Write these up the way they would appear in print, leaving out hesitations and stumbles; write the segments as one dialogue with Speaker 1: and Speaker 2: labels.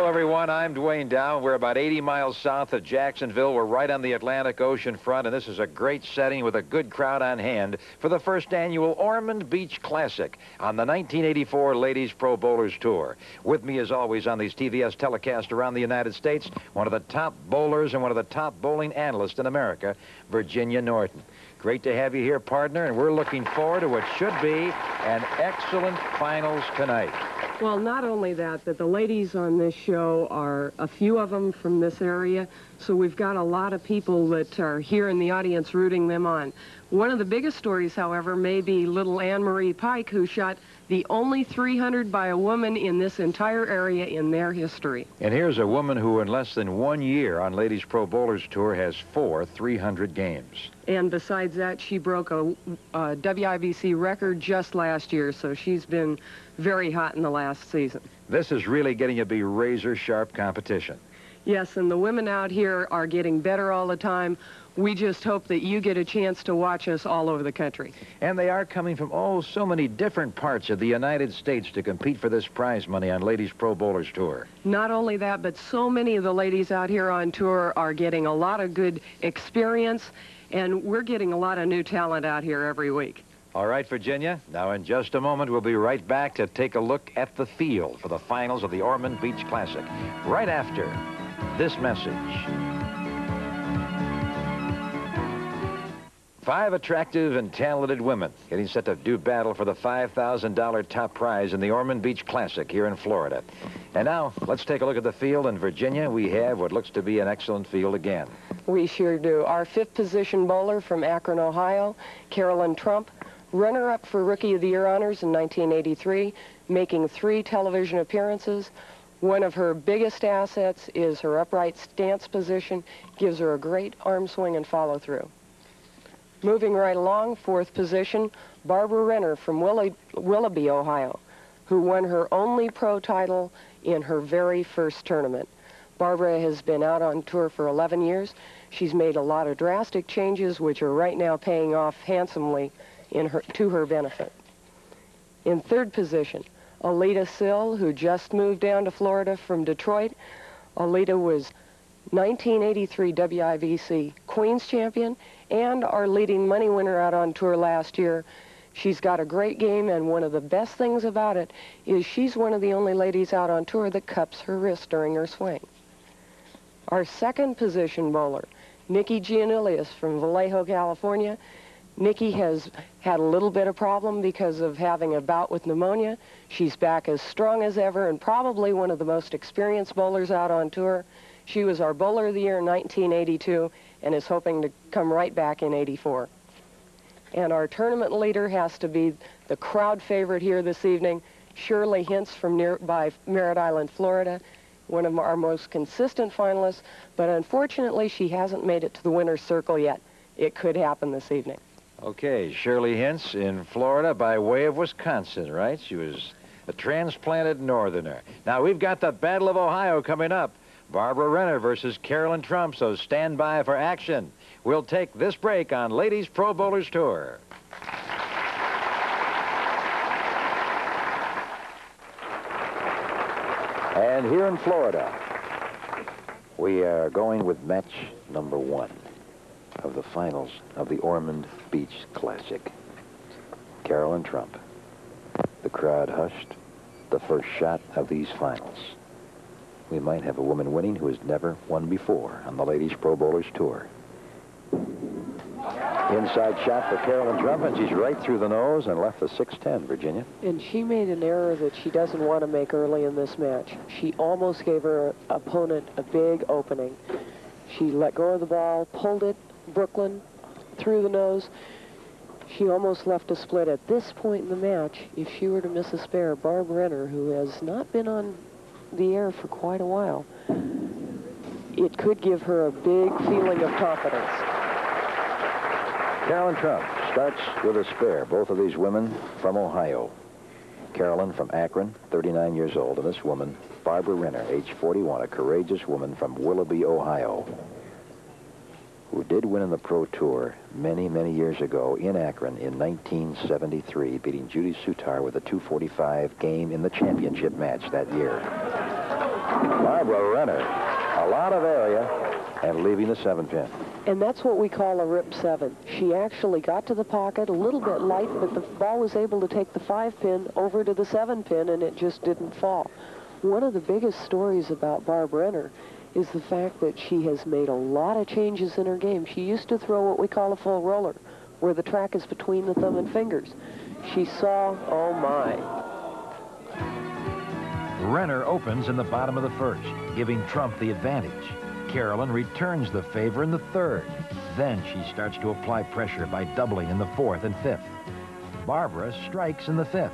Speaker 1: everyone. I'm Dwayne Dow. We're about 80 miles south of Jacksonville. We're right on the Atlantic Ocean front, and this is a great setting with a good crowd on hand for the first annual Ormond Beach Classic on the 1984 Ladies Pro Bowlers Tour. With me, as always, on these TVS telecasts around the United States, one of the top bowlers and one of the top bowling analysts in America, Virginia Norton. Great to have you here, partner, and we're looking forward to what should be an excellent finals tonight.
Speaker 2: Well, not only that, but the ladies on this show are a few of them from this area, so we've got a lot of people that are here in the audience rooting them on. One of the biggest stories, however, may be little Anne-Marie Pike, who shot the only 300 by a woman in this entire area in their history.
Speaker 1: And here's a woman who in less than 1 year on Ladies Pro Bowlers Tour has 4 300 games.
Speaker 2: And besides that, she broke a WIBC record just last year, so she's been very hot in the last season.
Speaker 1: This is really getting to be razor-sharp competition.
Speaker 2: Yes, and the women out here are getting better all the time. We just hope that you get a chance to watch us all over the country.
Speaker 1: And they are coming from, oh, so many different parts of the United States to compete for this prize money on Ladies Pro Bowlers Tour.
Speaker 2: Not only that, but so many of the ladies out here on tour are getting a lot of good experience, and we're getting a lot of new talent out here every week.
Speaker 1: All right, Virginia. Now, in just a moment, we'll be right back to take a look at the field for the finals of the Ormond Beach Classic. Right after this message. 5 attractive and talented women getting set to do battle for the $5,000 top prize in the Ormond Beach Classic here in Florida. And now, let's take a look at the field. In Virginia, we have what looks to be an excellent field again.
Speaker 2: We sure do. Our 5th position bowler from Akron, Ohio, Carolyn Trump, runner-up for Rookie of the Year honors in 1983, making 3 television appearances. One of her biggest assets is her upright stance position, gives her a great arm swing and follow-through. Moving right along, 4th position, Barbara Renner from Willoughby, Ohio, who won her only pro title in her very first tournament. Barbara has been out on tour for 11 years. She's made a lot of drastic changes, which are right now paying off handsomely to her benefit. In 3rd position, Aleta Sill, who just moved down to Florida from Detroit. Aleta was 1983 WIBC Queens champion and our leading money winner out on tour last year. She's got a great game, and one of the best things about it is she's one of the only ladies out on tour that cups her wrist during her swing. Our 2nd position bowler, Nikki Giannilius from Vallejo, California. Nikki has had a little bit of problem because of having a bout with pneumonia. She's back as strong as ever and probably one of the most experienced bowlers out on tour. She was our Bowler of the Year in 1982 and is hoping to come right back in '84. And our tournament leader has to be the crowd favorite here this evening, Shirley Hintz from nearby Merritt Island, Florida, one of our most consistent finalists, but unfortunately she hasn't made it to the winner's circle yet. It could happen this evening.
Speaker 1: Okay, Shirley Hintz in Florida by way of Wisconsin, right? She was a transplanted northerner. Now, we've got the Battle of Ohio coming up. Barbara Renner versus Carolyn Trump, so stand by for action. We'll take this break on Ladies Pro Bowlers Tour. And here in Florida, we are going with match number 1 of the finals of the Ormond Beach Classic. Carolyn Trump. The crowd hushed. The first shot of these finals. We might have a woman winning who has never won before on the Ladies Pro Bowlers Tour. Inside shot for Carolyn Trump, and she's right through the nose and left the 610, Virginia.
Speaker 2: And she made an error that she doesn't want to make early in this match. She almost gave her opponent a big opening. She let go of the ball, pulled it, Brooklyn, through the nose. She almost left a split. At this point in the match, if she were to miss a spare, Barb Renner, who has not been on the air for quite a while, it could give her a big feeling of confidence.
Speaker 1: Carolyn Trump starts with a spare. Both of these women from Ohio. Carolyn from Akron, 39 years old, and this woman, Barbara Renner, age 41, a courageous woman from Willoughby, Ohio, who did win in the Pro Tour many, many years ago in Akron in 1973, beating Judy Sutar with a .245 game in the championship match that year. Barbara Renner, a lot of area, and leaving the 7-pin.
Speaker 2: And that's what we call a rip 7. She actually got to the pocket a little bit light, but the ball was able to take the 5-pin over to the 7-pin, and it just didn't fall. One of the biggest stories about Barb Renner is the fact that she has made a lot of changes in her game. She used to throw what we call a full roller, where the track is between the thumb and fingers. She saw, oh my.
Speaker 1: Renner opens in the bottom of the first, giving Trump the advantage. Carolyn returns the favor in the third. Then she starts to apply pressure by doubling in the fourth and fifth. Barbara strikes in the fifth.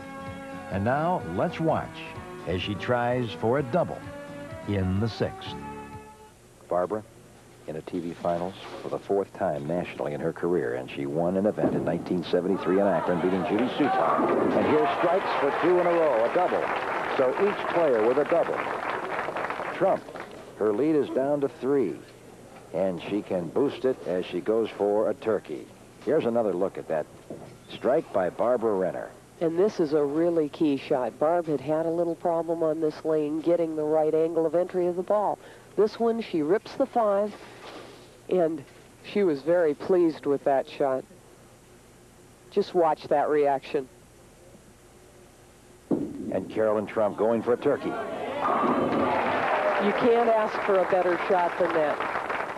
Speaker 1: And now let's watch as she tries for a double in the sixth. Barbara in a TV finals for the 4th time nationally in her career, and she won an event in 1973 in Akron, beating Judy Sutar. And here strikes for 2 in a row, a double. So each player with a double. Trump, her lead is down to 3, and she can boost it as she goes for a turkey. Here's another look at that strike by Barbara Renner.
Speaker 2: And this is a really key shot. Barb had a little problem on this lane getting the right angle of entry of the ball. This one, she rips the 5, and she was very pleased with that shot. Just watch that reaction.
Speaker 1: And Carolyn Trump going for a turkey.
Speaker 2: You can't ask for a better shot than that.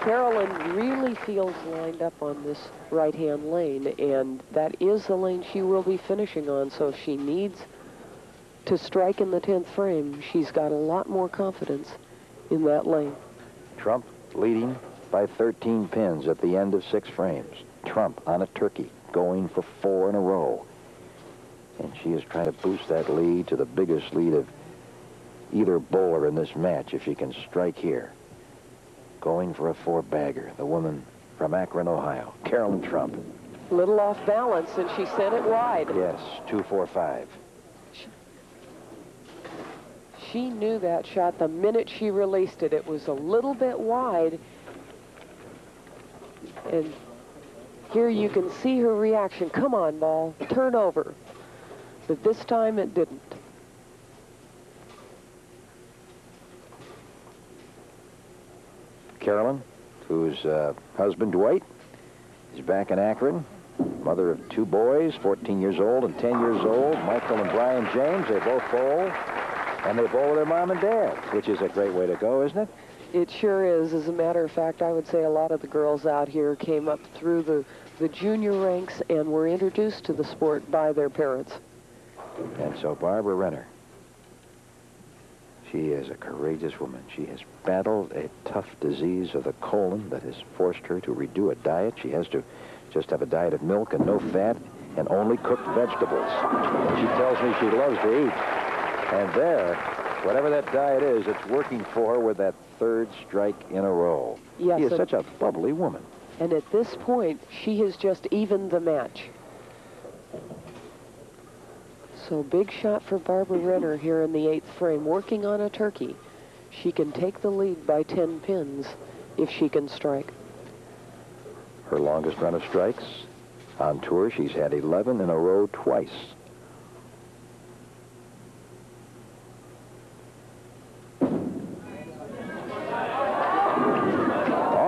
Speaker 2: Carolyn really feels lined up on this right-hand lane, and that is the lane she will be finishing on, so if she needs to strike in the 10th frame, she's got a lot more confidence in that lane.
Speaker 1: Trump leading by 13 pins at the end of 6 frames. Trump on a turkey, going for 4 in a row. And she is trying to boost that lead to the biggest lead of either bowler in this match if she can strike here. Going for a 4-bagger, the woman from Akron, Ohio, Carolyn Trump.
Speaker 2: Little off balance, and she sent it wide.
Speaker 1: Yes, 2-4-5.
Speaker 2: She knew that shot the minute she released it. It was a little bit wide. And here you can see her reaction. Come on, ball, turn over. But this time it didn't.
Speaker 1: Carolyn, whose husband, Dwight, is back in Akron. Mother of 2 boys, 14 years old and 10 years old. Michael and Brian James, they both bowl. And they bowl with their mom and dad, which is a great way to go, isn't it?
Speaker 2: It sure is. As a matter of fact, I would say a lot of the girls out here came up through the junior ranks and were introduced to the sport by their parents.
Speaker 1: And so Barbara Renner, she is a courageous woman. She has battled a tough disease of the colon that has forced her to redo a diet. She has to just have a diet of milk and no fat and only cooked vegetables. And she tells me she loves to eat. And there, whatever that diet is, it's working for her with that 3rd strike in a row.
Speaker 2: Yes,
Speaker 1: she is such a bubbly woman.
Speaker 2: And at this point, she has just evened the match. So big shot for Barbara Renner here in the 8th frame, working on a turkey. She can take the lead by 10 pins if she can strike.
Speaker 1: Her longest run of strikes on tour, she's had 11 in a row twice.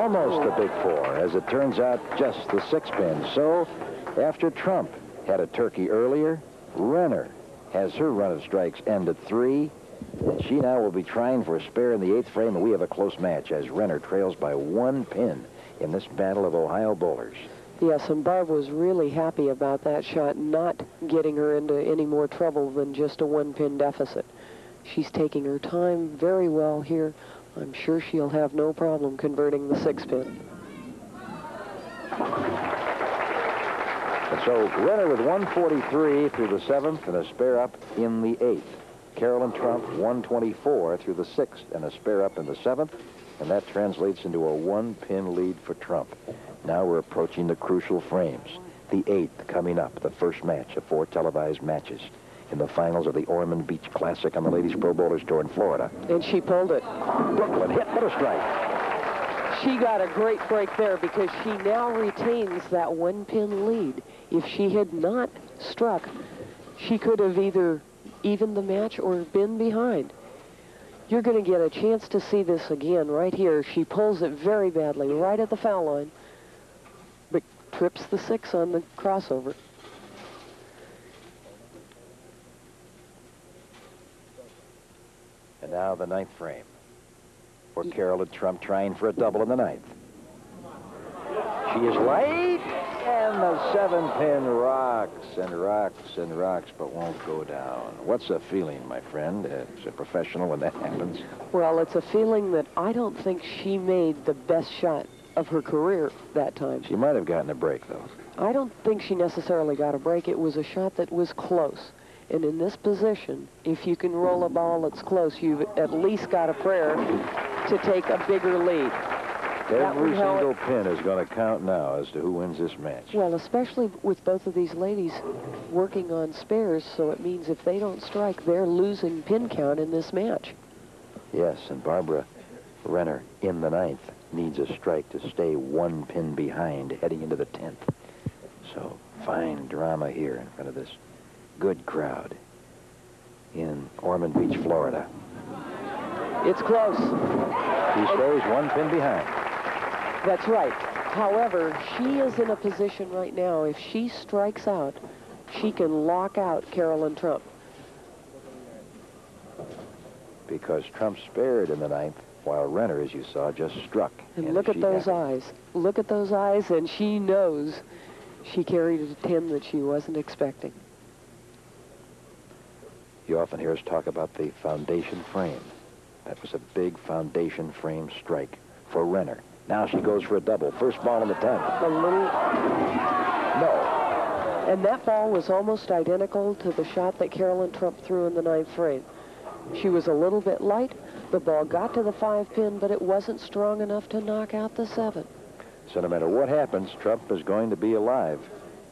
Speaker 1: Almost the big 4, as it turns out, just the 6-pin. So, after Trump had a turkey earlier, Renner has her run of strikes end at 3. And she now will be trying for a spare in the 8th frame, and we have a close match as Renner trails by 1 pin in this battle of Ohio bowlers.
Speaker 2: Yes, and Barb was really happy about that shot, not getting her into any more trouble than just a 1-pin deficit. She's taking her time very well here. I'm sure she'll have no problem converting the 6-pin.
Speaker 1: And so Renner with 143 through the 7th and a spare up in the 8th. Carolyn Trump 124 through the 6th and a spare up in the 7th. And that translates into a 1-pin lead for Trump. Now we're approaching the crucial frames. The 8th coming up, the first match of 4 televised matches in the finals of the Ormond Beach Classic on the Ladies Pro Bowlers Tour in Florida.
Speaker 2: And she pulled it.
Speaker 1: Brooklyn hit, but a strike.
Speaker 2: She got a great break there because she now retains that 1-pin lead. If she had not struck, she could have either evened the match or been behind. You're going to get a chance to see this again right here. She pulls it very badly right at the foul line, but trips the 6 on the crossover.
Speaker 1: And now the 9th frame for Carolyn Trump, trying for a double in the 9th. She is late, and the 7-pin rocks and rocks and rocks, but won't go down. What's the feeling, my friend, as a professional, when that happens?
Speaker 2: Well, it's a feeling that I don't think she made the best shot of her career that time.
Speaker 1: She might have gotten a break, though.
Speaker 2: I don't think she necessarily got a break. It was a shot that was close. And in this position, if you can roll a ball that's close, you've at least got a prayer to take a bigger lead.
Speaker 1: Every single pin is going to count now as to who wins this match.
Speaker 2: Well, especially with both of these ladies working on spares, so it means if they don't strike, they're losing pin count in this match.
Speaker 1: Yes, and Barbara Renner in the 9th needs a strike to stay 1 pin behind heading into the 10th. So fine drama here in front of this good crowd in Ormond Beach, Florida.
Speaker 2: It's close.
Speaker 1: She stays 1 pin behind.
Speaker 2: That's right. However, she is in a position right now, if she strikes out, she can lock out Carolyn Trump.
Speaker 1: Because Trump spared in the 9th, while Renner, as you saw, just struck.
Speaker 2: And look at those eyes. Look at those eyes, and she knows she carried a 10 that she wasn't expecting.
Speaker 1: You often hear us talk about the foundation frame. That was a big foundation frame strike for Renner. Now she goes for a double. First ball in the 10th.
Speaker 2: A little...
Speaker 1: No.
Speaker 2: And that ball was almost identical to the shot that Carolyn Trump threw in the 9th frame. She was a little bit light. The ball got to the 5 pin, but it wasn't strong enough to knock out the 7.
Speaker 1: So no matter what happens, Trump is going to be alive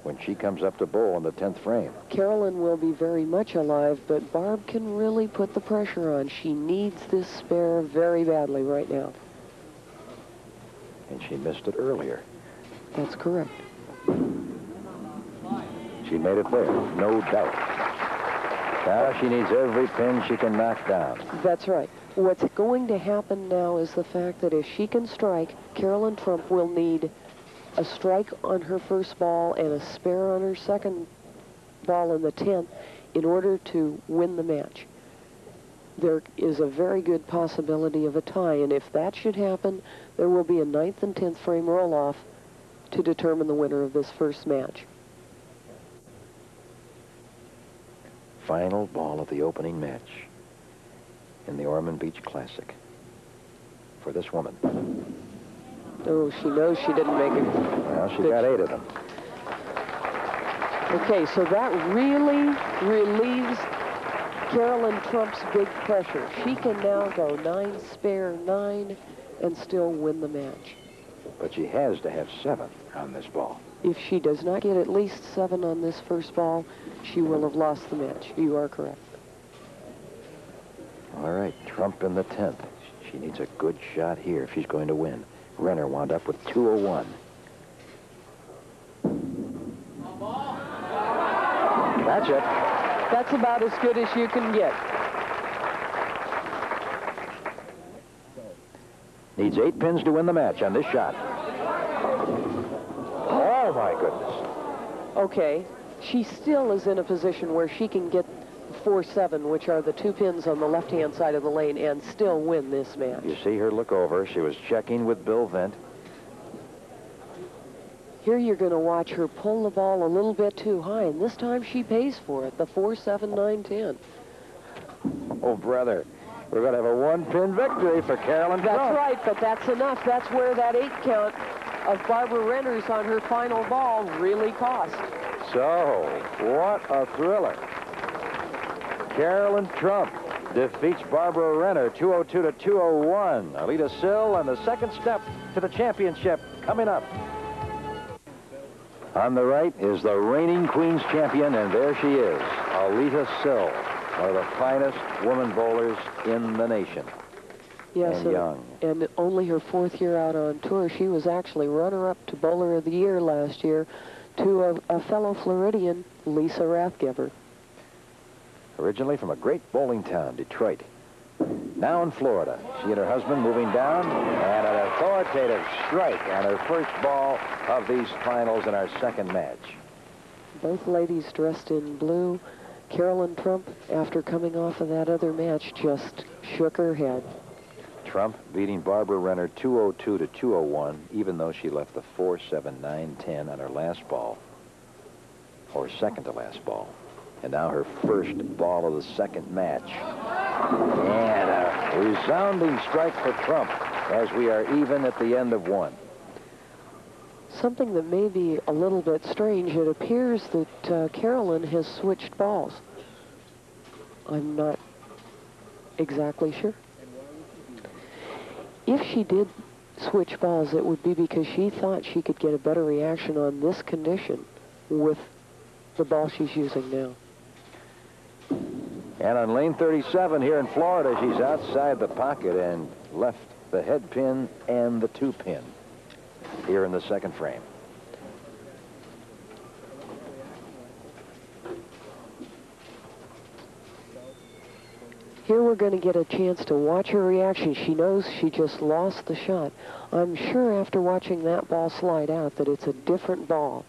Speaker 1: when she comes up to bowl in the 10th frame.
Speaker 2: Carolyn will be very much alive, but Barb can really put the pressure on. She needs this spare very badly right now.
Speaker 1: And she missed it earlier.
Speaker 2: That's correct.
Speaker 1: She made it there, no doubt. Now she needs every pin she can knock down.
Speaker 2: That's right. What's going to happen now is the fact that if she can strike, Carolyn Trump will need a strike on her first ball and a spare on her second ball in the 10th in order to win the match. There is a very good possibility of a tie, and if that should happen, there will be a 9th and 10th frame roll-off to determine the winner of this first match.
Speaker 1: Final ball of the opening match in the Ormond Beach Classic for this woman.
Speaker 2: Oh, she knows she didn't make it.
Speaker 1: Well, she got 8 of them.
Speaker 2: Okay, so that really relieves Carolyn Trump's big pressure. She can now go 9 spare 9 and still win the match.
Speaker 1: But she has to have 7 on this ball.
Speaker 2: If she does not get at least 7 on this first ball, she will have lost the match. You are correct.
Speaker 1: All right, Trump in the 10th. She needs a good shot here if she's going to win. Renner wound up with 201. That's it.
Speaker 2: That's about as good as you can get.
Speaker 1: Needs 8 pins to win the match on this shot. Oh, my goodness.
Speaker 2: Okay, she still is in a position where she can get 4-7, which are the 2 pins on the left-hand side of the lane, and still win this match.
Speaker 1: You see her look over. She was checking with Bill Vent.
Speaker 2: Here you're going to watch her pull the ball a little bit too high, and this time she pays for it, the 4-7, 9-10.
Speaker 1: Oh, brother. We're going to have a 1-pin victory for Carolyn Trump.
Speaker 2: That's right, but that's enough. That's where that 8 count of Barbara Renner's on her final ball really cost.
Speaker 1: So, what a thriller. Carolyn Trump defeats Barbara Renner 202 to 201. Aleta Sill and the second step to the championship coming up. On the right is the reigning Queen's champion, and there she is, Aleta Sill, one of the finest woman bowlers in the nation.
Speaker 2: Yes,
Speaker 1: and young.
Speaker 2: And only her 4th year out on tour. She was actually runner-up to Bowler of the Year last year to a fellow Floridian, Lisa Rathgeber.
Speaker 1: Originally from a great bowling town, Detroit. Now in Florida, she and her husband moving down, and an authoritative strike on her first ball of these finals in our second match.
Speaker 2: Both ladies dressed in blue. Carolyn Trump, after coming off of that other match, just shook her head.
Speaker 1: Trump beating Barbara Renner 202 to 201, even though she left the 4-7-9-10 on her last ball, or second to last ball. And now her first ball of the second match. And a resounding strike for Trump as we are even at the end of one.
Speaker 2: Something that may be a little bit strange, it appears that Carolyn has switched balls. I'm not exactly sure. If she did switch balls, it would be because she thought she could get a better reaction on this condition with the ball she's using now.
Speaker 1: And on lane 37 here in Florida, she's outside the pocket and left the head pin and the 2-pin here in the second frame.
Speaker 2: Here we're going to get a chance to watch her reaction. She knows she just lost the shot. I'm sure after watching that ball slide out that it's a different ball.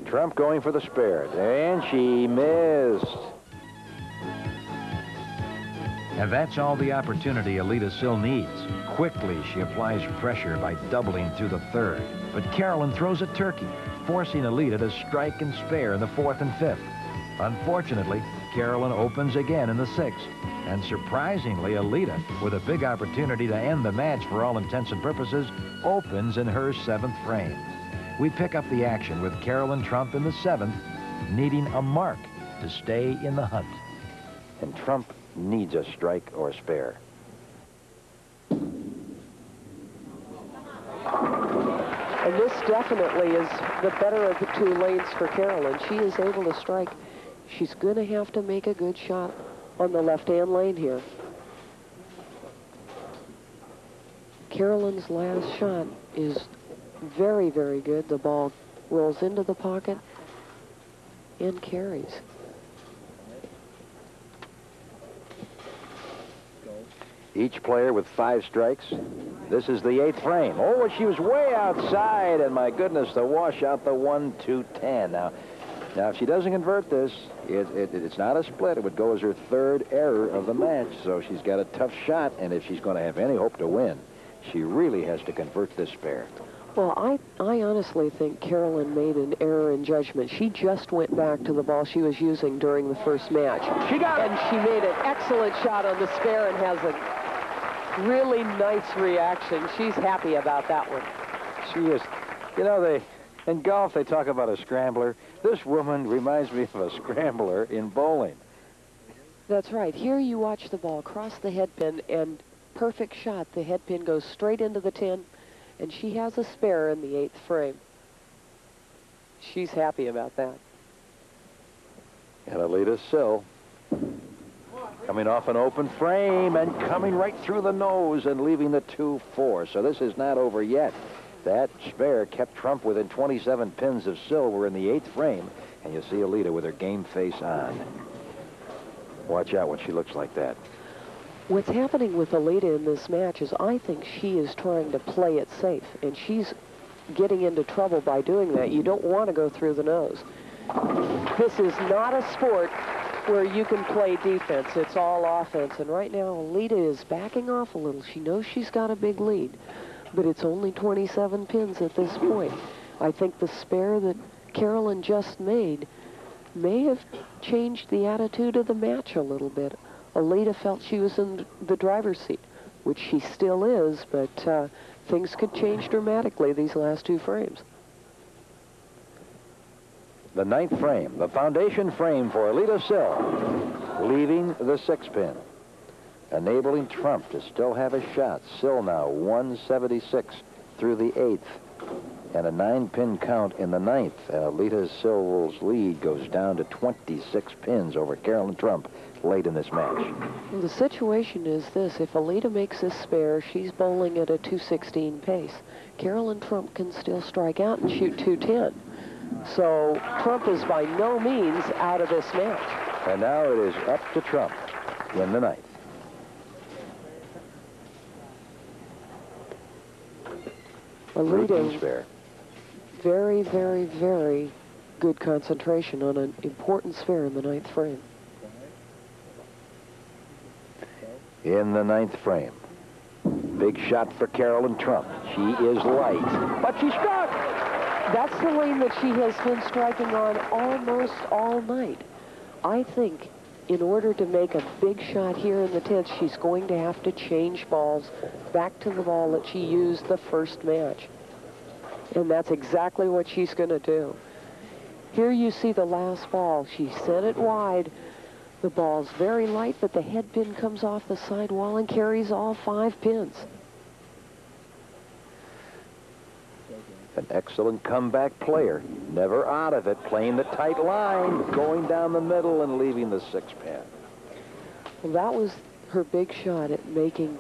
Speaker 1: Trump going for the spare, and she missed. And that's all the opportunity Aleta Sill needs. Quickly, she applies pressure by doubling through the third. But Carolyn throws a turkey, forcing Aleta to strike and spare in the fourth and fifth. Unfortunately, Carolyn opens again in the sixth. And surprisingly, Aleta, with a big opportunity to end the match for all intents and purposes, opens in her seventh frame. We pick up the action with Carolyn Trump in the seventh, needing a mark to stay in the hunt. And Trump needs a strike or a spare.
Speaker 2: And this definitely is the better of the two lanes for Carolyn. She is able to strike. She's going to have to make a good shot on the left-hand lane here. Carolyn's last shot is very, very good. The ball rolls into the pocket and carries.
Speaker 1: Each player with 5 strikes. This is the 8th frame. Oh, she was way outside, and my goodness, the wash out the 1-2-10. Now, if she doesn't convert this, it's not a split. It would go as her third error of the match, so she's got a tough shot, and if she's going to have any hope to win, she really has to convert this spare.
Speaker 2: Well, I honestly think Carolyn made an error in judgment. She just went back to the ball she was using during the first match.
Speaker 1: She got it!
Speaker 2: And she made an excellent shot on the spare and has a really nice reaction. She's happy about that one.
Speaker 1: She is. You know, in golf, they talk about a scrambler. This woman reminds me of a scrambler in bowling.
Speaker 2: That's right. Here you watch the ball cross the head pin, and perfect shot. The head pin goes straight into the tin, and she has a spare in the 8th frame. She's happy about that.
Speaker 1: And Aleta Sill coming off an open frame and coming right through the nose and leaving the 2-4. So this is not over yet. That spare kept Trump within 27 pins of Sill. We're in the 8th frame, and you see Aleta with her game face on. Watch out when she looks like that.
Speaker 2: What's happening with Aleta in this match is I think she is trying to play it safe, and she's getting into trouble by doing that. You don't want to go through the nose. This is not a sport where you can play defense. It's all offense, and right now Aleta is backing off a little. She knows she's got a big lead, but it's only 27 pins at this point. I think the spare that Carolyn just made may have changed the attitude of the match a little bit. Aleta felt she was in the driver's seat, which she still is, but things could change dramatically these last 2 frames.
Speaker 1: The 9th frame, the foundation frame for Aleta Sill, leaving the 6th pin, enabling Trump to still have a shot. Sill now 176 through the 8th, and a 9-pin count in the 9th. Aleta Sill's lead goes down to 26 pins over Carolyn Trump late in this match.
Speaker 2: Well, the situation is this. If Aleta makes this spare, she's bowling at a 216 pace. Carolyn Trump can still strike out and shoot 210. So Trump is by no means out of this match.
Speaker 1: And now it is up to Trump in the ninth.
Speaker 2: Aleta,
Speaker 1: Spare.
Speaker 2: very, very, very good concentration on an important spare in the ninth frame.
Speaker 1: In the ninth frame. Big shot for Carolyn Trump. She is light, but she struck.
Speaker 2: That's the lane that she has been striking on almost all night. I think in order to make a big shot here in the 10th, she's going to have to change balls back to the ball that she used the first match. And that's exactly what she's going to do. Here you see the last ball. She sent it wide. The ball's very light, but the head pin comes off the side wall and carries all 5 pins.
Speaker 1: An excellent comeback player. Never out of it, playing the tight line, going down the middle and leaving the 6 pin.
Speaker 2: Well, that was her big shot at making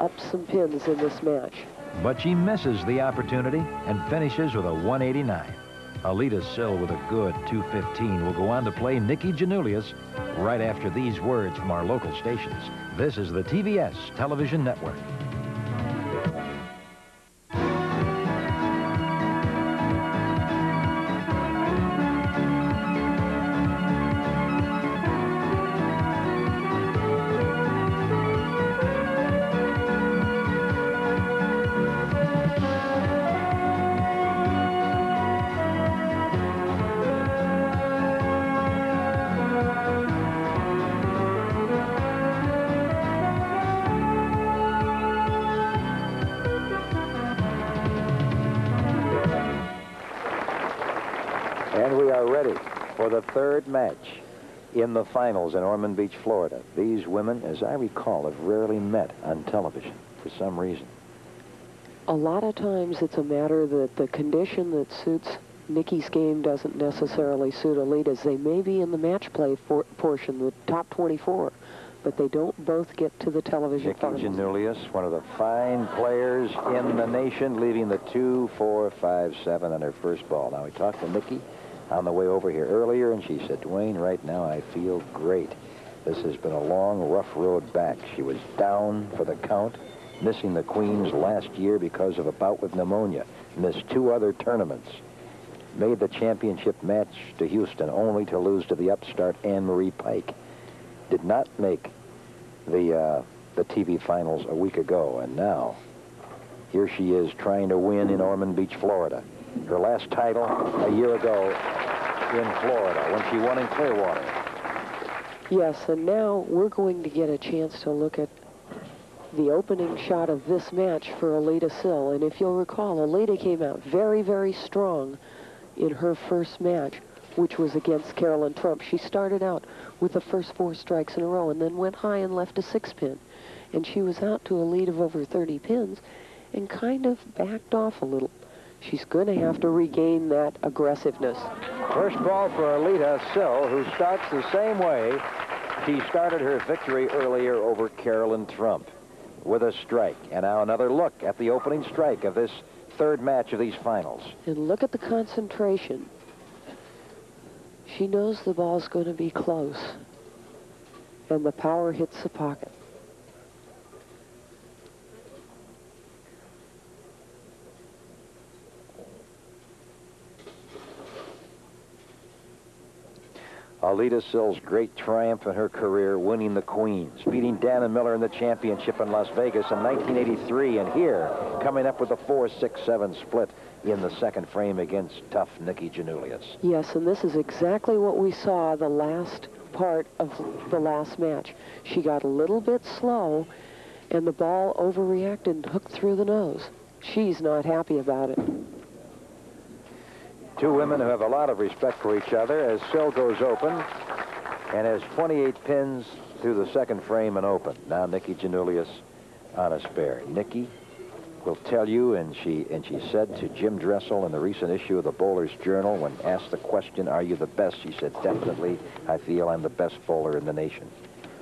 Speaker 2: up some pins in this match.
Speaker 1: But she misses the opportunity and finishes with a 189. Aleta Sill with a good 215 will go on to play Nikki Janulius right after these words from our local stations. This is the TBS Television Network. And we are ready for the third match in the finals in Ormond Beach, Florida. These women, as I recall, have rarely met on television for some reason.
Speaker 2: A lot of times it's a matter that the condition that suits Nikki's game doesn't necessarily suit Aleta's. They may be in the match play portion, the top 24, but they don't both get to the television finals.
Speaker 1: Nikki Janulius, one of the fine players in the nation, leaving the 2, 4, 5, 7 on her first ball. Now, we talked to Nikki on the way over here earlier, and she said, Dwayne, right now I feel great. This has been a long, rough road back. She was down for the count, missing the Queens last year because of a bout with pneumonia. Missed 2 other tournaments. Made the championship match to Houston, only to lose to the upstart Anne-Marie Pike. Did not make the TV finals a week ago, and now here she is trying to win in Ormond Beach, Florida. Her last title a year ago in Florida when she won in Clearwater.
Speaker 2: Yes, and now we're going to get a chance to look at the opening shot of this match for Aleta Sill. And if you'll recall, Aleta came out very, very strong in her first match, which was against Carolyn Trump. She started out with the first 4 strikes in a row and then went high and left a 6 pin. And she was out to a lead of over 30 pins and kind of backed off a little. She's going to have to regain that aggressiveness. First ball for Aleta Sill, who starts the same way she started her victory earlier over Carolyn Trump, with a strike. And now another look at the opening strike of this third match of these finals. And look at the concentration. She knows the ball's going to be close, and the power hits the pocket. Aleta Sill's great triumph in her career, winning the Queens, beating Dana Miller in the championship in Las Vegas in 1983, and here, coming up with a 4-6-7 split in the second frame against tough Nikki Janulius. Yes, and this is exactly what we saw the last part of the last match. She got a little bit slow, and the ball overreacted and hooked through the nose. She's not happy about it. Two women who have a lot of respect for each other as Sill goes open and has 28 pins through the second frame and open. Now Nikki Janulius on a spare. Nikki will tell you, and she said to Jim Dressel in the recent issue of the Bowler's Journal, when asked the question, are you the best? She said, definitely, I feel I'm the best bowler in the nation.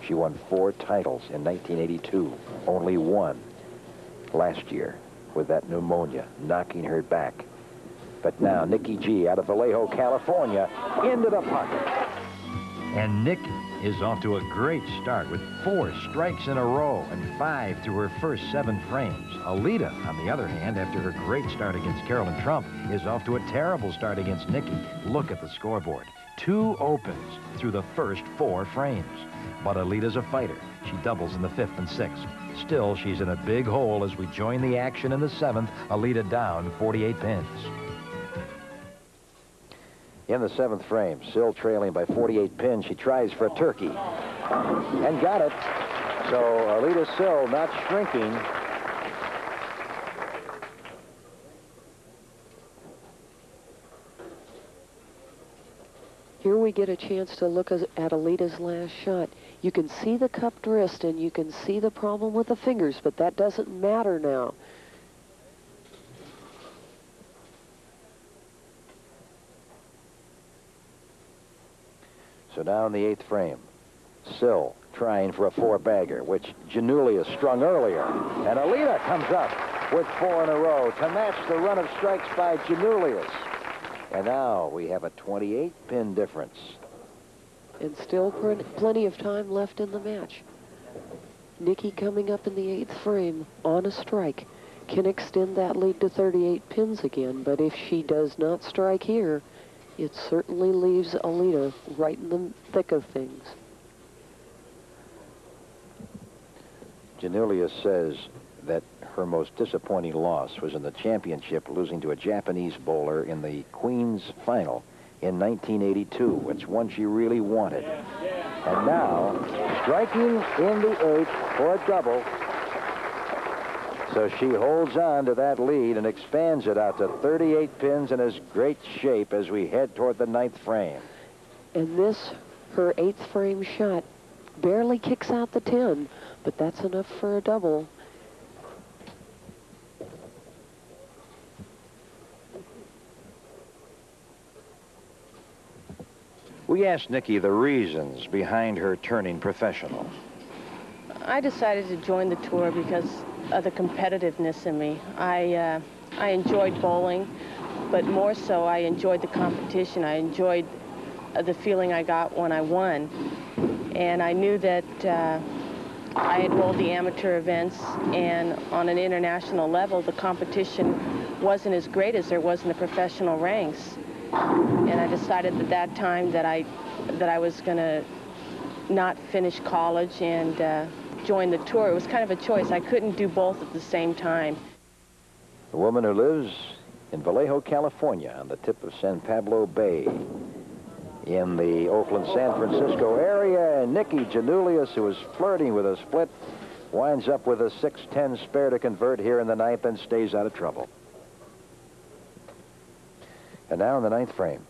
Speaker 2: She won 4 titles in 1982, only 1 last year with that pneumonia knocking her back. But now Nikki G out of Vallejo, California, into the pocket.
Speaker 1: And Nikki is off to a great start with 4 strikes in a row and 5 through her first 7 frames. Aleta, on the other hand, after her great start against Carolyn Trump, is off to a terrible start against Nikki. Look at the scoreboard. 2 opens through the first 4 frames. But Aleta's a fighter. She doubles in the 5th and 6th. Still, she's in a big hole as we join the action in the 7th. Aleta down 48 pins. In the 7th frame, Sill trailing by 48 pins. She tries for a turkey and got it. So Aleta Sill not shrinking.
Speaker 2: Here we get a chance to look at Aleta's last shot. You can see the cupped wrist and you can see the problem with the fingers, but that doesn't matter now.
Speaker 1: So now in the 8th frame, Sill trying for a 4-bagger, which Janulius strung earlier. And Aleta comes up with 4 in a row to match the run of strikes by Janulius. And now we have a 28-pin difference.
Speaker 2: And still plenty of time left in the match. Nikki coming up in the 8th frame on a strike can extend that lead to 38 pins again, but if she does not strike here, it certainly leaves Aleta right in the thick of things.
Speaker 1: Janulius says that her most disappointing loss was in the championship, losing to a Japanese bowler in the Queen's final in 1982. It's one she really wanted. And now, striking in the 8th for a double. So she holds on to that lead and expands it out to 38 pins and is great shape as we head toward the 9th frame.
Speaker 2: And this, her 8th frame shot, barely kicks out the 10, but that's enough for a double.
Speaker 1: We asked Nikki the reasons behind her turning professional.
Speaker 3: I decided to join the tour because of the competitiveness in me. I enjoyed bowling, but more so I enjoyed the competition. I enjoyed the feeling I got when I won. And I knew that I had bowled the amateur events, and on an international level, the competition wasn't as great as there was in the professional ranks. And I decided at that time that I was going to not finish college and join the tour. It was kind of a choice. I couldn't do both at the same time.
Speaker 1: A woman who lives in Vallejo, California, on the tip of San Pablo Bay, in the Oakland-San Francisco area, and Nikki Janulius, who is flirting with a split, winds up with a 6-10 spare to convert here in the 9th and stays out of trouble. And now in the 9th frame,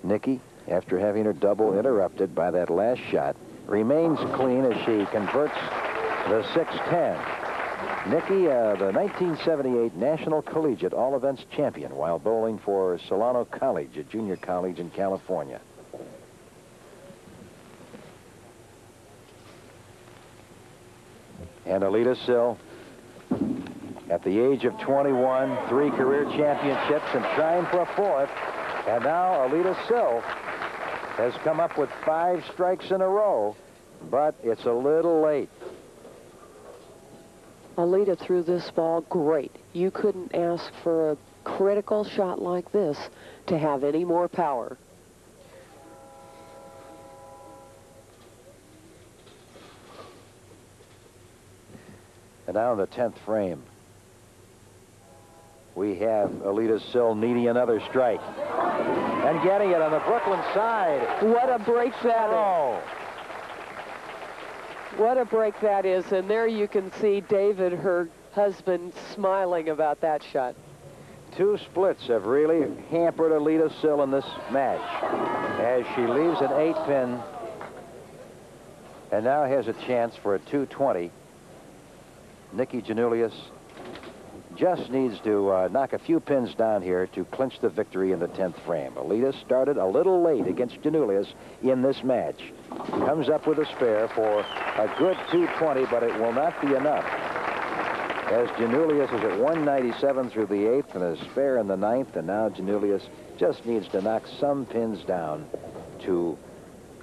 Speaker 1: Nikki, after having her double interrupted by that last shot, remains clean as she converts the 6-10. Nikki, the 1978 National Collegiate All-Events champion while bowling for Solano College, a junior college in California. And Aleta Sill, at the age of 21, 3 career championships and trying for a 4th. And now Aleta Sill has come up with 5 strikes in a row, but it's a little late.
Speaker 2: Aleta threw this ball great. You couldn't ask for a critical shot like this to have any more power.
Speaker 1: And now in the 10th frame, we have Aleta Sill needing another strike. And getting it on the Brooklyn side.
Speaker 2: What a break that is. What a break that is. And there you can see David, her husband, smiling about that shot.
Speaker 1: 2 splits have really hampered Aleta Sill in this match as she leaves an 8-pin and now has a chance for a 220. Nikki Janulius just needs to knock a few pins down here to clinch the victory in the 10th frame. Aleta started a little late against Janulius in this match. Comes up with a spare for a good 220, but it will not be enough. As Janulius is at 197 through the 8th and a spare in the 9th, and now Janulius just needs to knock some pins down to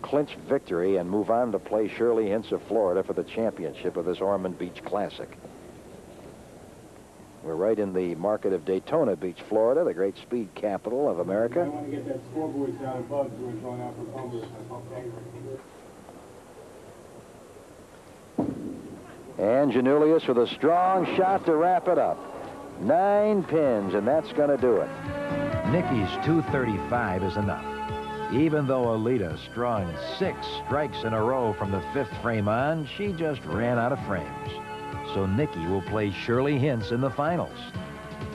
Speaker 1: clinch victory and move on to play Shirley Hintz of Florida for the championship of this Ormond Beach Classic. We're right in the market of Daytona Beach, Florida, the great speed capital of America.
Speaker 4: I want to get that scoreboard down above so we're going out for fumbles.
Speaker 1: And Janulius with a strong shot to wrap it up. 9 pins, and that's going to do it.
Speaker 5: Nikki's 235 is enough. Even though Aleta strung 6 strikes in a row from the 5th frame on, she just ran out of frames. So Nikki will play Shirley Hintz in the finals.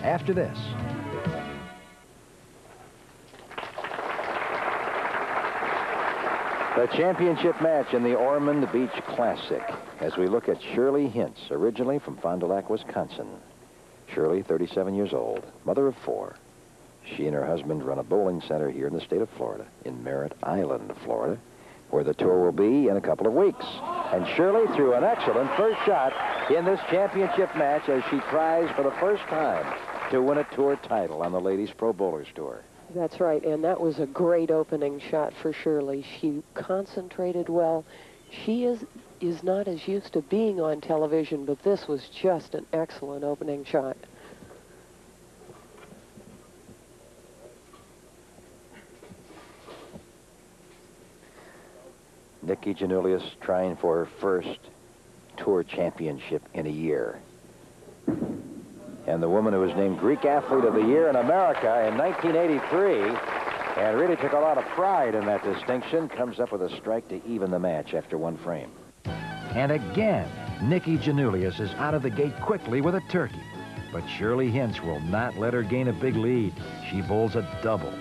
Speaker 5: After this.
Speaker 1: The championship match in the Ormond Beach Classic as we look at Shirley Hintz, originally from Fond du Lac, Wisconsin. Shirley, 37 years old, mother of 4. She and her husband run a bowling center here in the state of Florida, in Merritt Island, Florida, where the tour will be in a couple of weeks. And Shirley threw an excellent first shot in this championship match as she tries for the first time to win a tour title on the Ladies Pro Bowlers Tour.
Speaker 2: That's right, and that was a great opening shot for Shirley. She concentrated well. She is not as used to being on television, but this was just an excellent opening shot.
Speaker 1: Nikki Janulius trying for her first tour championship in a year. And the woman who was named Greek Athlete of the Year in America in 1983 and really took a lot of pride in that distinction comes up with a strike to even the match after 1 frame.
Speaker 5: And again, Nikki Janulius is out of the gate quickly with a turkey. But Shirley Hintz will not let her gain a big lead. She bowls a double,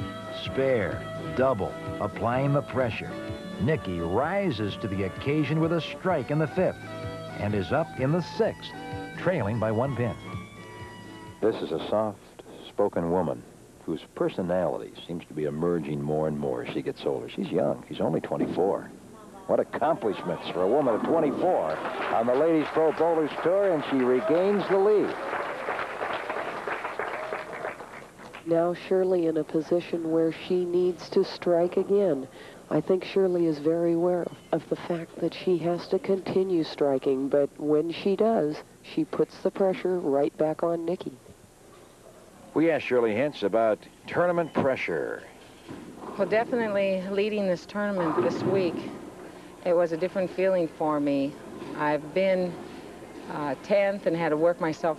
Speaker 5: spare, double, applying the pressure. Nikki rises to the occasion with a strike in the 5th and is up in the 6th, trailing by 1 pin.
Speaker 1: This is a soft-spoken woman whose personality seems to be emerging more and more as she gets older. She's young. She's only 24. What accomplishments for a woman of 24 on the Ladies Pro Bowlers Tour, and she regains the lead.
Speaker 2: Now Shirley in a position where she needs to strike again. I think Shirley is very aware of the fact that she has to continue striking, but when she does, she puts the pressure right back on Nikki.
Speaker 1: We asked Shirley Hintz about tournament pressure.
Speaker 6: Well, definitely leading this tournament this week, it was a different feeling for me. I've been 10th and had to work myself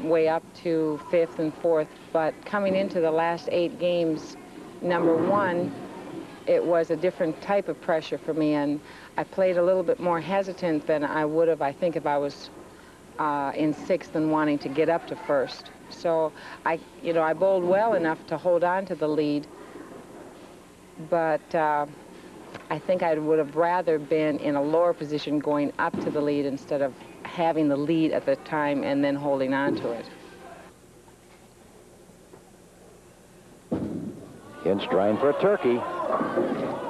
Speaker 6: way up to 5th and 4th, but coming into the last 8 games, number 1, it was a different type of pressure for me, and I played a little bit more hesitant than I would have, I think, if I was in 6th and wanting to get up to 1st. So I bowled well enough to hold on to the lead, but I think I would have rather been in a lower position going up to the lead instead of having the lead at the time and then holding on to it.
Speaker 1: Hintz trying for a turkey.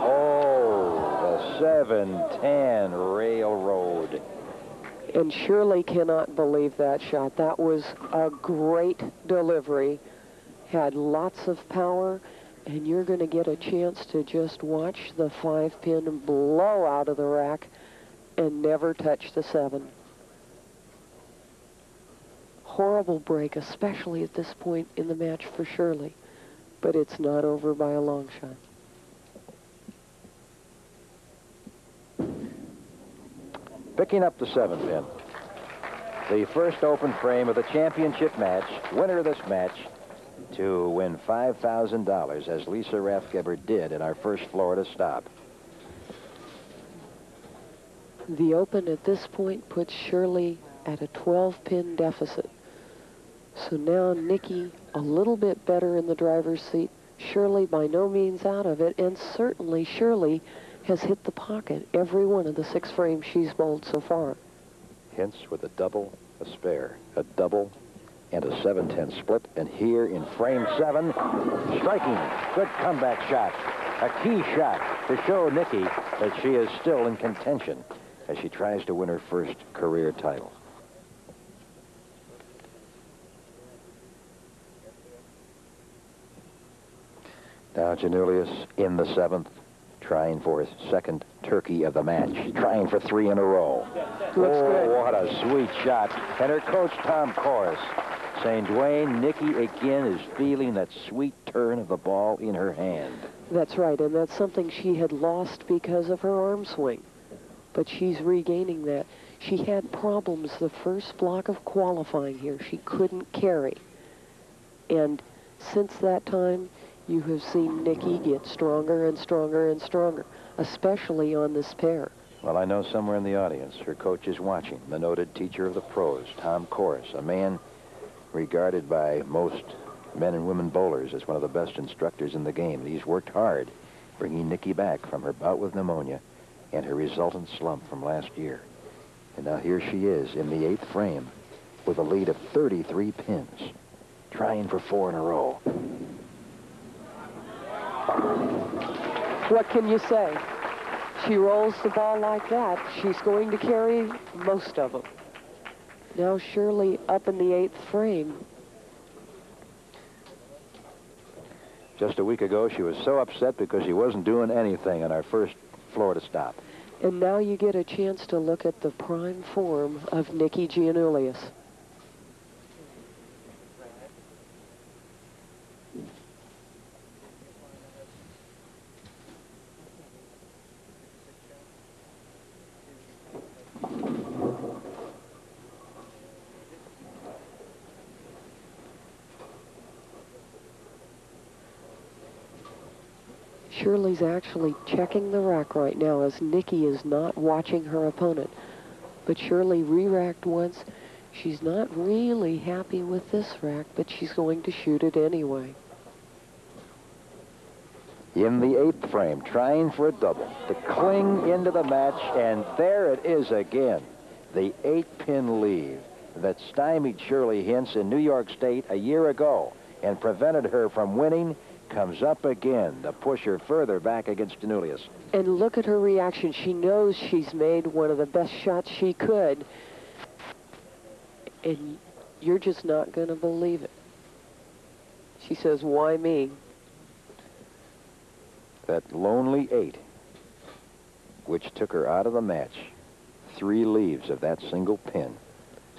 Speaker 1: Oh, the 7-10 railroad.
Speaker 2: And Shirley cannot believe that shot. That was a great delivery. Had lots of power, and you're going to get a chance to just watch the 5-pin blow out of the rack and never touch the 7. Horrible break, especially at this point in the match for Shirley. But it's not over by a long shot.
Speaker 1: Picking up the 7-pin. The first open frame of the championship match. Winner of this match to win $5,000, as Lisa Rathgeber did in our first Florida stop.
Speaker 2: The open at this point puts Shirley at a 12-pin deficit. So now Nikki a little bit better in the driver's seat. Shirley by no means out of it, and certainly Shirley has hit the pocket every one of the 6 frames she's bowled so far.
Speaker 1: Hintz with a double, a spare, a double, and a 7-10 split. And here in frame 7, striking, good comeback shot. A key shot to show Nikki that she is still in contention as she tries to win her first career title. Now Janulius in the 7th,
Speaker 5: trying for his second turkey of the match, trying for 3 in a row.
Speaker 2: Looks good.
Speaker 5: What a sweet shot. And her coach, Tom Corris, saying, Dwayne, Nikki again is feeling that sweet turn of the ball in her hand.
Speaker 2: That's right, and that's something she had lost because of her arm swing. But she's regaining that. She had problems the first block of qualifying here. She couldn't carry. And since that time, you have seen Nikki get stronger and stronger and stronger, especially on this pair.
Speaker 5: Well, I know somewhere in the audience, her coach is watching, the noted teacher of the pros, Tom Corris, a man regarded by most men and women bowlers as one of the best instructors in the game. He's worked hard, bringing Nikki back from her bout with pneumonia and her resultant slump from last year. And now here she is in the 8th frame with a lead of 33 pins, trying for 4 in a row.
Speaker 2: What can you say? She rolls the ball like that, she's going to carry most of them. Now Shirley up in the 8th frame.
Speaker 5: Just a week ago, she was so upset because she wasn't doing anything on our first Florida stop.
Speaker 2: And now you get a chance to look at the prime form of Nikki Giannoulias. Shirley's actually checking the rack right now as Nikki is not watching her opponent. But Shirley re-racked once. She's not really happy with this rack, but she's going to shoot it anyway.
Speaker 5: In the 8th frame, trying for a double to cling into the match, and there it is again. The 8-pin lead that stymied Shirley Hintz in New York State a year ago and prevented her from winning comes up again to push her further back against Giannoulias.
Speaker 2: And look at her reaction. She knows she's made one of the best shots she could. And you're just not going to believe it. She says, why me?
Speaker 5: That lonely 8, which took her out of the match, 3 leaves of that single pin,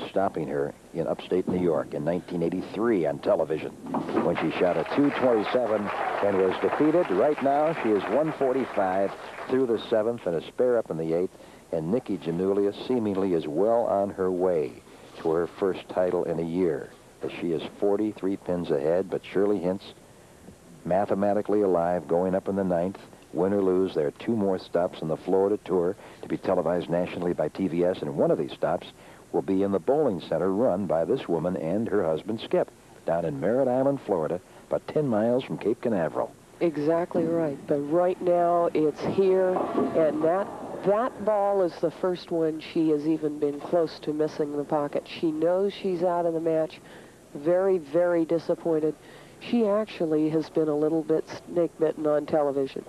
Speaker 5: stopping her in upstate New York in 1983 on television when she shot a 227 and was defeated. Right now, she is 145 through the 7th and a spare up in the 8th, and Nikki Giannoulias seemingly is well on her way to her first title in a year, as she is 43 pins ahead, but Shirley Hintz mathematically alive going up in the 9th. Win or lose, there are 2 more stops on the Florida Tour to be televised nationally by TVS, and one of these stops will be in the bowling center run by this woman and her husband, Skip, down in Merritt Island, Florida, about 10 miles from Cape Canaveral.
Speaker 2: Exactly right. But right now, it's here, and that ball is the first one she has even been close to missing the pocket. She knows she's out of the match. Very, very disappointed. She actually has been a little bit snake-bitten on television.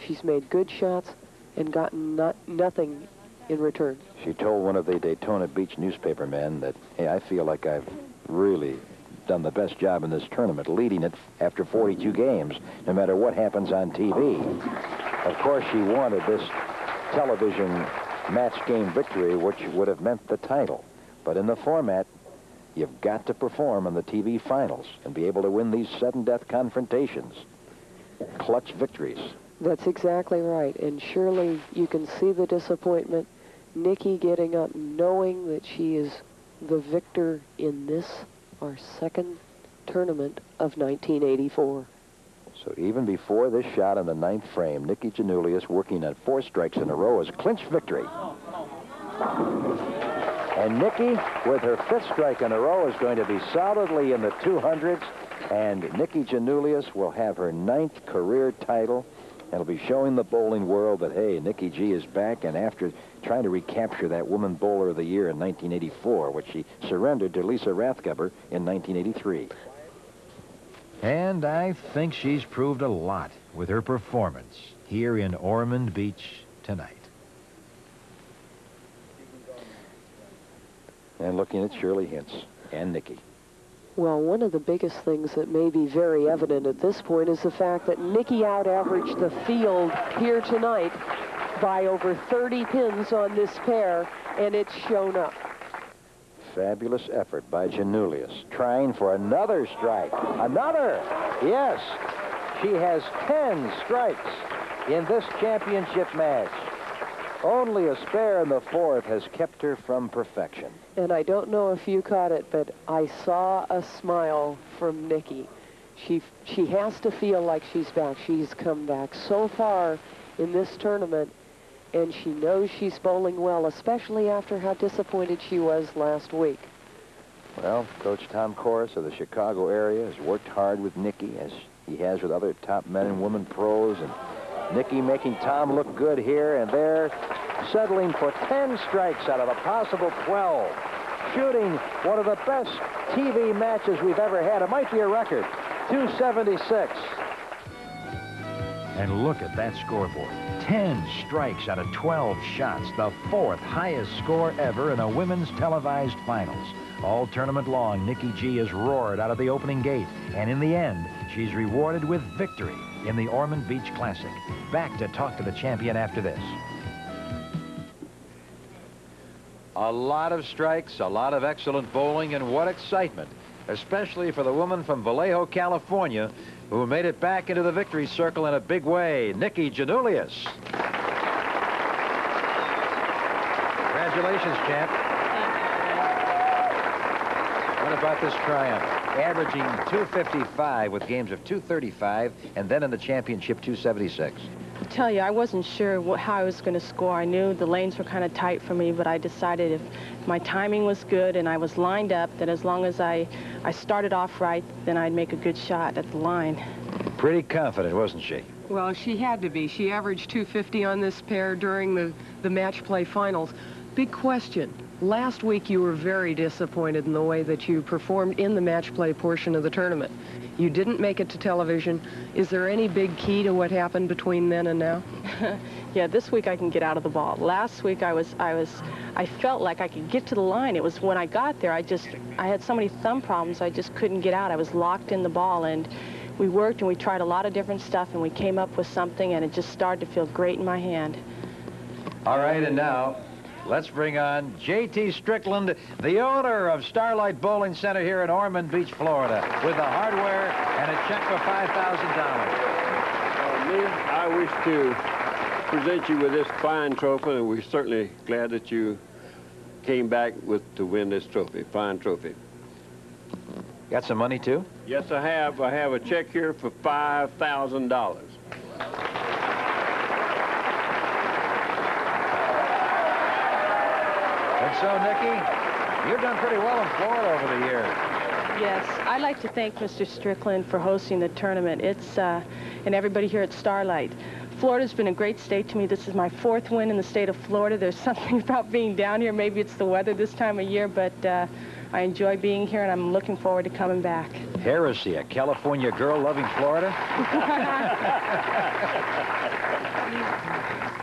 Speaker 2: She's made good shots and gotten nothing in return.
Speaker 5: She told one of the Daytona Beach newspaper men that, hey, I feel like I've really done the best job in this tournament, leading it after 42 games, no matter what happens on TV. Of course, she wanted this television match game victory, which would have meant the title. But in the format, you've got to perform in the TV finals and be able to win these sudden-death confrontations. Clutch victories.
Speaker 2: That's exactly right. And surely you can see the disappointment. Nikki getting up knowing that she is the victor in this, our second tournament of 1984.
Speaker 5: So even before this shot in the 9th frame, Nikki Giannoulias, working on 4 strikes in a row, has clinched victory. And Nikki, with her 5th strike in a row, is going to be solidly in the 200s. And Nikki Giannoulias will have her 9th career title. And it'll be showing the bowling world that, hey, Nikki G is back. And after trying to recapture that Woman Bowler of the Year in 1984, which she surrendered to Lisa Rathgeber in 1983. And I think she's proved a lot with her performance here in Ormond Beach tonight. And looking at Shirley Hintz and Nikki.
Speaker 2: Well, one of the biggest things that may be very evident at this point is the fact that Nikki out-averaged the field here tonight by over 30 pins on this pair, and it's shown up.
Speaker 1: Fabulous effort by Janulius, trying for another strike. Another! Yes! She has 10 strikes in this championship match. Only a spare in the fourth has kept her from perfection.
Speaker 2: And I don't know if you caught it, but I saw a smile from Nikki. She has to feel like she's back. She's come back so far in this tournament, and she knows she's bowling well, especially after how disappointed she was last week.
Speaker 1: Well, Coach Tom Corris of the Chicago area has worked hard with Nikki, as he has with other top men and women pros, and Nikki making Tom look good here and there, settling for 10 strikes out of a possible 12. Shooting one of the best TV matches we've ever had. It might be a record, 276.
Speaker 5: And look at that scoreboard. 10 strikes out of 12 shots, the fourth highest score ever in a women's televised finals. All tournament long, Nikki G has roared out of the opening gate, and in the end, she's rewarded with victory in the Ormond Beach Classic. Back to talk to the champion after this.
Speaker 1: A lot of strikes, a lot of excellent bowling, and what excitement, especially for the woman from Vallejo, California, who made it back into the victory circle in a big way, Nikki Janulius. Congratulations, champ. What about this triumph? Averaging 255 with games of 235, and then in the championship, 276.
Speaker 3: I tell you, I wasn't sure how I was going to score. I knew the lanes were kind of tight for me, but I decided if my timing was good and I was lined up, that as long as I started off right, then I'd make a good shot at the line.
Speaker 1: Pretty confident, wasn't she?
Speaker 2: Well, she had to be. She averaged 250 on this pair during the match play finals. Big question. Last week you were very disappointed in the way that you performed in the match play portion of the tournament. You didn't make it to television. Is there any big key to what happened between then and now?
Speaker 3: Yeah, this week I can get out of the ball. Last week I felt like I could get to the line. It was when I got there, I had so many thumb problems, I just couldn't get out. I was locked in the ball, and we worked and we tried a lot of different stuff, and we came up with something, and it just started to feel great in my hand.
Speaker 1: All right, and now let's bring on J.T. Strickland, the owner of Starlight Bowling Center here in Ormond Beach, Florida, with the hardware and a check for $5,000.
Speaker 7: I wish to present you with this fine trophy, and we're certainly glad that you came back to win this trophy, fine trophy.
Speaker 1: Got some money, too?
Speaker 7: Yes, I have. I have a check here for $5,000.
Speaker 1: And so, Nikki, you've done pretty well in Florida over the years.
Speaker 3: Yes, I'd like to thank Mr. Strickland for hosting the tournament. And everybody here at Starlight. Florida's been a great state to me. This is my 4th win in the state of Florida. There's something about being down here. Maybe it's the weather this time of year, but I enjoy being here, and I'm looking forward to coming back.
Speaker 1: Heresy, a California girl loving Florida?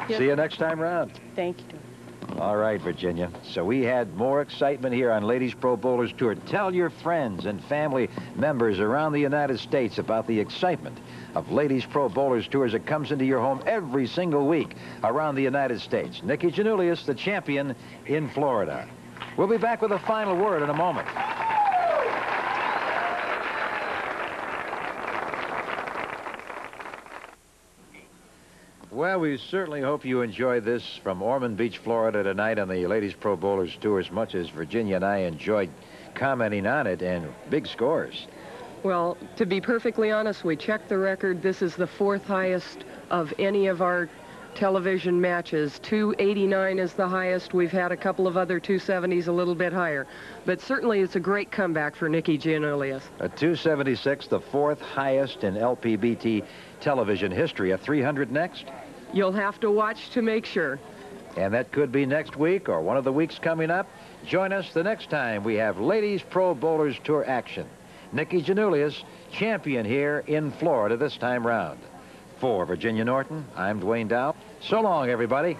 Speaker 3: Yep.
Speaker 1: See you next time round.
Speaker 3: Thank you.
Speaker 1: All right, Virginia. So we had more excitement here on Ladies Pro Bowlers Tour. Tell your friends and family members around the United States about the excitement of Ladies Pro Bowlers Tours that comes into your home every single week around the United States. Nikki Janulius, the champion in Florida. We'll be back with a final word in a moment. Well, we certainly hope you enjoyed this from Ormond Beach, Florida tonight on the Ladies Pro Bowlers Tour as much as Virginia and I enjoyed commenting on it, and big scores.
Speaker 2: Well, to be perfectly honest, we checked the record. This is the 4th highest of any of our television matches. 289 is the highest. We've had a couple of other 270s a little bit higher. But certainly it's a great comeback for Nikki Janulius.
Speaker 1: A 276, the 4th highest in LPBT television history. A 300 next?
Speaker 2: You'll have to watch to make sure.
Speaker 1: And that could be next week or one of the weeks coming up. Join us the next time we have Ladies Pro Bowlers Tour action. Nikki Janulius, champion here in Florida this time round. For Virginia Norton, I'm Dwayne Dow. So long, everybody.